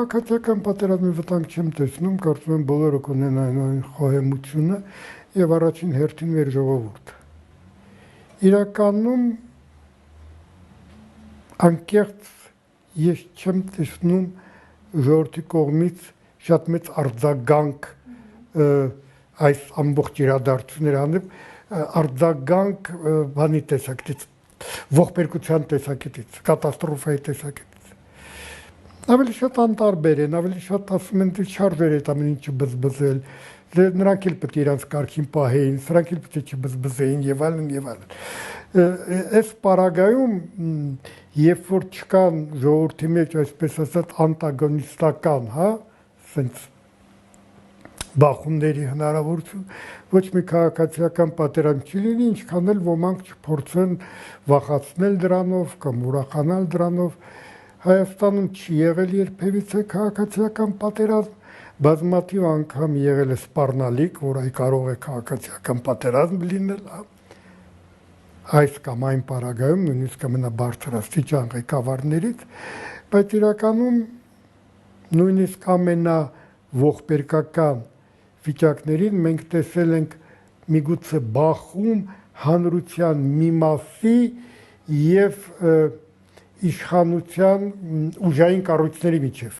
Քաղաքացիական պատերազմի վտանգ չեմ տեսնում, կարծում եմ բոլորը կունենան այն խոհեմությունը եւ առաջին հերթին մեր ժողովուրդը։ Իրականում անկեղծ ես չեմ տեսնում ժողովրդի կողմից շատ մեծ արձագանք այս ամբողջ իրադարձությունների հանդեպ, արձագանք բանի տեսակետից, ողբերգության տեսակետից, կատաստրոֆայի տեսակետից։ Ավելի շատ անտարբեր են, ավելի շատ ասում են, թե չարժեր այդ ամեն ինչը բզբզել, նրանք էլ պետք է իրանց կարգին պահեին, սրանք էլ պետք է չբզբզեին եւ այլն եւ այլն։ Այս պարագայում, երբ որ չկան ժողովրդի մեջ, այսպես ասած, անտագոնիստական, ասենց բախումների հնարավորություն, ոչ մի քաղաքացիական պատերազմ չի լինի, ինչքան էլ ոմանք չփորձեն վախացնել դրանով կամ ուրախանալ դրանով։ Հայաստանում չի եղել երբևիցե քաղաքացիական պատերազմ, բազմաթիվ անգամ եղել է սպառնալիք, որ այ կարող է քաղաքացիական պատերազմ լինել, այս կամ այն պարագայում, նույնիսկ ամենաբարձրաստիճան ղեկավարներից, բայց իրականում նույնիսկ ամենաողբերգական վիճակներին մենք տեսել ենք միգուցե բախում հանրության մի մասի եւ իշխանության ուժային կառույցների միջև։